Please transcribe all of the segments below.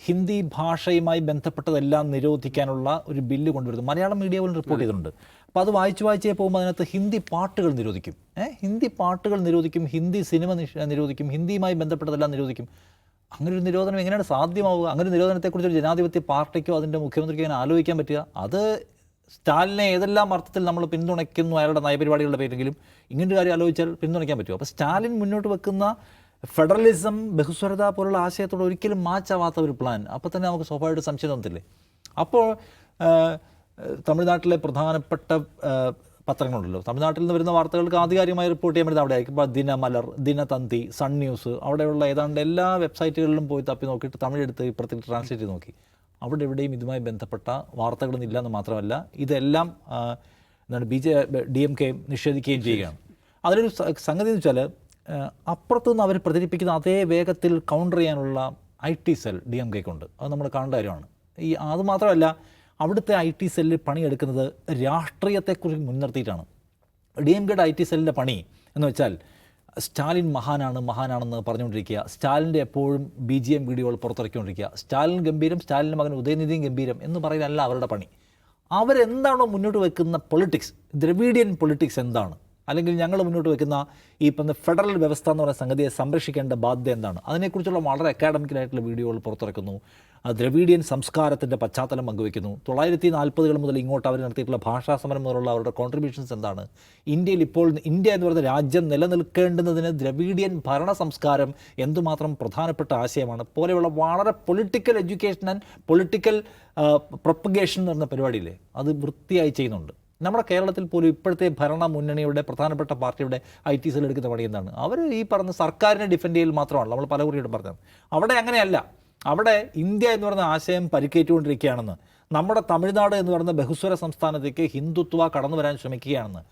ഹിന്ദി ഭാഷയുമായി ബന്ധപ്പെട്ടതെല്ലാം നിരോധിക്കാനുള്ള ഒരു ബില്ല് കൊണ്ടുവരുന്നു. മലയാളം മീഡിയ പോലും റിപ്പോർട്ട് ചെയ്തിട്ടുണ്ട്. അപ്പോൾ അത് വായിച്ചേ പോകുമ്പോൾ അതിനകത്ത് ഹിന്ദി പാട്ടുകൾ നിരോധിക്കും, ഹിന്ദി പാട്ടുകൾ നിരോധിക്കും, ഹിന്ദി സിനിമ നിരോധിക്കും, ഹിന്ദിയുമായി ബന്ധപ്പെട്ടതെല്ലാം നിരോധിക്കും. അങ്ങനെ ഒരു നിരോധനം എങ്ങനെയാണ് സാധ്യമാവുക? അങ്ങനെ ഒരു നിരോധനത്തെക്കുറിച്ച് ഒരു ജനാധിപത്യ പാർട്ടിക്കോ അതിൻ്റെ മുഖ്യമന്ത്രിക്കോ എങ്ങനെ ആലോചിക്കാൻ പറ്റുക? അത് സ്റ്റാലിനെ ഏതെല്ലാം അർത്ഥത്തിൽ നമ്മൾ പിന്തുണയ്ക്കുന്നു അയാളുടെ നയപരിപാടികളുടെ പേരെങ്കിലും ഇങ്ങനൊരു കാര്യം ആലോചിച്ചാൽ പിന്തുണയ്ക്കാൻ പറ്റുമോ? അപ്പോൾ സ്റ്റാലിൻ മുന്നോട്ട് വെക്കുന്ന ഫെഡറലിസം, ബഹുസ്വരത പോലുള്ള ആശയത്തോട് ഒരിക്കലും മാച്ചാവാത്ത ഒരു പ്ലാൻ അപ്പോൾ തന്നെ നമുക്ക് സ്വാഭാവികമായിട്ട് സംശയം തോന്നത്തില്ലേ? അപ്പോൾ തമിഴ്നാട്ടിലെ പ്രധാനപ്പെട്ട പത്രങ്ങളുണ്ടല്ലോ, തമിഴ്നാട്ടിൽ നിന്ന് വരുന്ന വാർത്തകൾക്ക് ആധികാരികമായി റിപ്പോർട്ട് ചെയ്യാൻ പറ്റുന്നത് അവിടെ ആയിരിക്കും. ഇപ്പോൾ ദിനമലർ, ദിനതന്തി, സൺ ന്യൂസ്, അവിടെയുള്ള ഏതാണ്ട് എല്ലാ വെബ്സൈറ്റുകളിലും പോയി തപ്പി നോക്കിയിട്ട് തമിഴെടുത്ത് ഇപ്പുറത്തേക്ക് ട്രാൻസ്ലേറ്റ് ചെയ്ത് നോക്കി. അവിടെ എവിടെയും ഇതുമായി ബന്ധപ്പെട്ട വാർത്തകളൊന്നും ഇല്ലയെന്ന് മാത്രമല്ല, ഇതെല്ലാം എന്താണ് DMK നിഷേധിക്കുകയും ചെയ്യുകയാണ്. അതിലൊരു സംഗതി എന്ന് വെച്ചാൽ അപ്പുറത്തുനിന്ന് അവർ പ്രചരിപ്പിക്കുന്ന അതേ വേഗത്തിൽ കൗണ്ടർ ചെയ്യാനുള്ള IT സെൽ DMKക്കുണ്ട്. അത് നമ്മൾ കാണേണ്ട കാര്യമാണ്. അതുമാത്രമല്ല, അവിടുത്തെ IT സെല്ല് പണിയെടുക്കുന്നത് രാഷ്ട്രീയത്തെക്കുറിച്ച് മുൻനിർത്തിയിട്ടാണ്. DMKയുടെ IT സെല്ലിൻ്റെ പണി എന്ന് വെച്ചാൽ സ്റ്റാലിൻ മഹാനാണെന്ന് പറഞ്ഞുകൊണ്ടിരിക്കുക, സ്റ്റാലിൻ്റെ എപ്പോഴും BGM വീഡിയോകൾ പുറത്തിറക്കിക്കൊണ്ടിരിക്കുക, സ്റ്റാലിൻ ഗംഭീരം, സ്റ്റാലിൻ്റെ മകൻ ഉദയനിധിയും ഗംഭീരം എന്ന് പറയുന്നതല്ല അവരുടെ പണി. അവരെന്താണോ മുന്നോട്ട് വെക്കുന്ന പൊളിറ്റിക്സ്, ദ്രവീഡിയൻ പൊളിറ്റിക്സ് എന്താണ്, അല്ലെങ്കിൽ ഞങ്ങൾ മുന്നോട്ട് വെക്കുന്ന ഈ പറഞ്ഞ ഫെഡറൽ വ്യവസ്ഥ എന്ന് പറയുന്ന സംഗതിയെ സംരക്ഷിക്കേണ്ട ബാധ്യത എന്താണ്, അതിനെക്കുറിച്ചുള്ള വളരെ അക്കാഡമിക്കലായിട്ടുള്ള വീഡിയോകൾ പുറത്തിറക്കുന്നു. ദ്രവീഡിയൻ സംസ്കാരത്തിൻ്റെ പശ്ചാത്തലം പങ്കുവയ്ക്കുന്നു. 1940-കൾ മുതൽ ഇങ്ങോട്ട് അവർ നടത്തിയിട്ടുള്ള ഭാഷാ സമരം മുതലുള്ള അവരുടെ കോൺട്രിബ്യൂഷൻസ് എന്താണ്, ഇന്ത്യയിൽ ഇപ്പോൾ ഇന്ത്യ എന്ന് പറയുന്ന രാജ്യം നിലനിൽക്കേണ്ടുന്നതിന് ദ്രവീഡിയൻ ഭരണ സംസ്കാരം എന്തുമാത്രം പ്രധാനപ്പെട്ട ആശയമാണ് പോലെയുള്ള വളരെ political education and political propagation എന്ന് പറയുന്ന പരിപാടിയില്ലേ, അത് വൃത്തിയായി ചെയ്യുന്നുണ്ട്. നമ്മുടെ കേരളത്തിൽ പോലും ഇപ്പോഴത്തെ ഭരണ മുന്നണിയുടെ പ്രധാനപ്പെട്ട പാർട്ടിയുടെ IT സെൽ എടുക്കുന്ന പണി എന്താണ്? അവർ ഈ പറഞ്ഞ സർക്കാരിനെ ഡിഫെൻഡ് ചെയ്യൽ മാത്രമാണ്. നമ്മൾ പല കുറിയോട് പറഞ്ഞത് അവിടെ അങ്ങനെയല്ല. അവിടെ ഇന്ത്യ എന്ന് പറയുന്ന ആശയം പരിക്കേറ്റുകൊണ്ടിരിക്കുകയാണെന്ന്, നമ്മുടെ തമിഴ്നാട് എന്ന് പറയുന്ന ബഹുസ്വര സംസ്ഥാനത്തേക്ക് ഹിന്ദുത്വ കടന്നു വരാൻ ശ്രമിക്കുകയാണെന്ന്,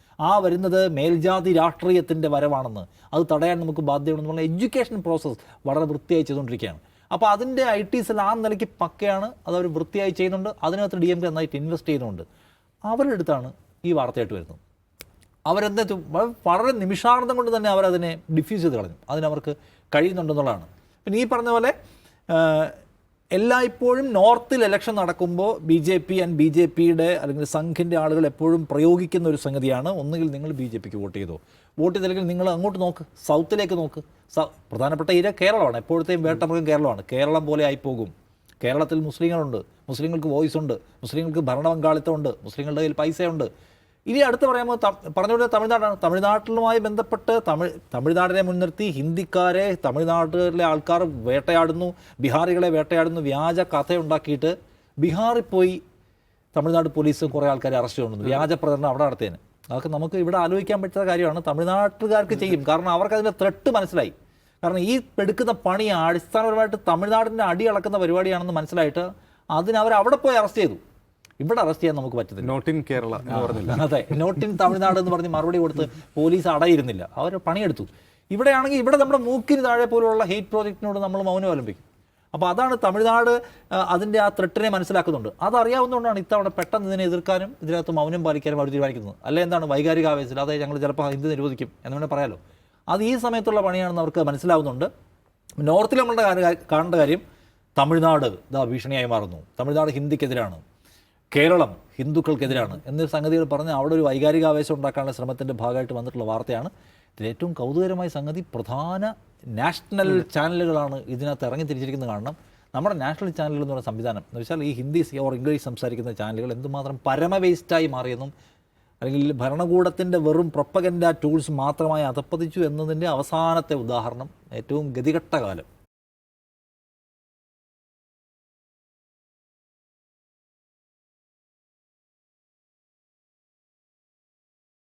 വരുന്നത് മേൽജാതി രാഷ്ട്രീയത്തിൻ്റെ വരവാണെന്ന്, അത് തടയാൻ നമുക്ക് ബാധ്യതയുണ്ടെന്ന് പറഞ്ഞാൽ എഡ്യൂക്കേഷൻ പ്രോസസ്സ് വളരെ വൃത്തിയായി ചെയ്തുകൊണ്ടിരിക്കുകയാണ്. അപ്പോൾ അതിൻ്റെ IT സെൽ ആ നിലയ്ക്ക് പക്കയാണ്, അതവർ വൃത്തിയായി ചെയ്യുന്നുണ്ട്. അതിനകത്ത് DMK നന്നായിട്ട് ഇൻവെസ്റ്റ് ചെയ്യുന്നുണ്ട്. അവരുടെ അടുത്താണ് ഈ വാർത്തയായിട്ട് വരുന്നത്. അവരെന്താ വളരെ നിമിഷാർദ്ധം കൊണ്ട് തന്നെ അവരതിനെ ഡിഫ്യൂസ് ചെയ്ത് കളഞ്ഞു. അതിനവർക്ക് കഴിയുന്നുണ്ടെന്നുള്ളതാണ്. പിന്നെ ഈ പറഞ്ഞ പോലെ എല്ലായ്പ്പോഴും നോർത്തിൽ ഇലക്ഷൻ നടക്കുമ്പോൾ BJP ആൻഡ് BJPയുടെ അല്ലെങ്കിൽ സംഘിൻ്റെ ആളുകൾ എപ്പോഴും പ്രയോഗിക്കുന്ന ഒരു സംഗതിയാണ്, ഒന്നുകിൽ നിങ്ങൾ BJPക്ക് വോട്ട് ചെയ്തോ, വോട്ട് ചെയ്തില്ലെങ്കിൽ നിങ്ങൾ അങ്ങോട്ട് നോക്ക്, സൗത്തിലേക്ക് നോക്ക്. പ്രധാനപ്പെട്ട ഏരിയ കേരളമാണ്, എപ്പോഴത്തെയും വേട്ടമൃഗം കേരളമാണ്. കേരളം പോലെ ആയിപ്പോകും. കേരളത്തിൽ മുസ്ലിങ്ങളുണ്ട്, മുസ്ലിങ്ങൾക്ക് വോയിസ് ഉണ്ട്, മുസ്ലിങ്ങൾക്ക് ഭരണ പങ്കാളിത്തമുണ്ട്, മുസ്ലിങ്ങളുടെ കയ്യിൽ പൈസയുണ്ട്. ഇനി അടുത്ത് പറയുമ്പോൾ പറഞ്ഞുകൊണ്ട് തമിഴ്നാടാണ്. തമിഴ്നാട്ടിലുമായി ബന്ധപ്പെട്ട് തമിഴ്നാടിനെ മുൻനിർത്തി ഹിന്ദിക്കാരെ തമിഴ്നാട്ടിലെ ആൾക്കാർ വേട്ടയാടുന്നു, ബീഹാറികളെ വേട്ടയാടുന്നു, വ്യാജ കഥയുണ്ടാക്കിയിട്ട് ബീഹാറിൽ പോയി തമിഴ്നാട് പോലീസ് കുറേ ആൾക്കാരെ അറസ്റ്റ് ചെയ്യുന്നു, വ്യാജ പ്രചരണം അവിടെ നടത്തിയതിന്. അതൊക്കെ നമുക്ക് ഇവിടെ ആലോചിക്കാൻ പറ്റുന്ന കാര്യമാണ്. തമിഴ്നാട്ടുകാർക്ക് ചെയ്യും, കാരണം അവർക്ക് അതിൻ്റെ ത്രെട്ട് മനസ്സിലായി. കാരണം ഈ എടുക്കുന്ന പണി അടിസ്ഥാനപരമായിട്ട് തമിഴ്നാടിൻ്റെ അടി അളക്കുന്ന പരിപാടിയാണെന്ന് മനസ്സിലായിട്ട് അതിനവർ അവിടെ പോയി അറസ്റ്റ് ചെയ്തു. ഇവിടെ അറസ്റ്റ് ചെയ്യാൻ നമുക്ക് പറ്റുന്നില്ല. നോട്ട് ഇൻ കേരള എന്ന് പറഞ്ഞില്ല. അതെ, നോട്ട് ഇൻ തമിഴ്നാട് എന്ന് പറഞ്ഞ് മറുപടി കൊടുത്ത് പോലീസ് അടയിരുന്നില്ല, അവർ പണിയെടുത്തു. ഇവിടെയാണെങ്കിൽ ഇവിടെ നമ്മുടെ മൂക്കിന് താഴെ പോലുള്ള ഹെയ്റ്റ് പ്രോജക്റ്റിനോട് നമ്മൾ മൗനം അവലംബിക്കും. അപ്പോൾ അതാണ് തമിഴ്നാട് അതിൻ്റെ ആ ത്രെട്ടിനെ മനസ്സിലാക്കുന്നുണ്ട്. അതറിയാവുന്നതുകൊണ്ടാണ് ഇത്തവണ പെട്ടെന്ന് ഇതിനെ എതിർക്കാനും ഇതിനകത്ത് മൗനം പാലിക്കാനും അവർ തീരുമാനിക്കുന്നത്. അല്ലെ എന്താണ് വൈകാരിക ആവേശത്തിൽ അതായത് ഞങ്ങൾ ചിലപ്പോൾ ഹിന്ദി നിരോധിക്കും എന്ന് വേണമെങ്കിൽ പറയാമല്ലോ. അത് ഈ സമയത്തുള്ള പണിയാണെന്ന് അവർക്ക് മനസ്സിലാവുന്നുണ്ട്. നോർത്തിൽ നമ്മളുടെ കാണേണ്ട കാര്യം തമിഴ്നാട് ഭീഷണിയായി മാറുന്നു, തമിഴ്നാട് ഹിന്ദിക്കെതിരാണ്, കേരളം ഹിന്ദുക്കൾക്കെതിരാണ് എന്നൊരു സംഗതികൾ പറഞ്ഞ് അവിടെ ഒരു വൈകാരിക ആവേശം ഉണ്ടാക്കാനുള്ള ശ്രമത്തിൻ്റെ ഭാഗമായിട്ട് വന്നിട്ടുള്ള വാർത്തയാണ്. ഇതിലേറ്റവും കൗതുകരമായ സംഗതി പ്രധാന നാഷണൽ ചാനലുകളാണ് ഇതിനകത്ത് ഇറങ്ങി തിരിച്ചിരിക്കുന്നത്. കാണണം നമ്മുടെ നാഷണൽ ചാനലുകൾ എന്ന് പറയുന്ന സംവിധാനം എന്ന് വെച്ചാൽ ഈ ഹിന്ദി ഓർ ഇംഗ്ലീഷ് സംസാരിക്കുന്ന ചാനലുകൾ എന്തുമാത്രം പരമവേസ്റ്റായി മാറിയെന്നും അല്ലെങ്കിൽ ഭരണകൂടത്തിൻ്റെ വെറും പ്രൊപ്പഗൻഡ ടൂൾസ് മാത്രമായി അധപ്പതിച്ചു എന്നതിൻ്റെ അവസാനത്തെ ഉദാഹരണം ഏറ്റവും ഗതികെട്ട കാലം.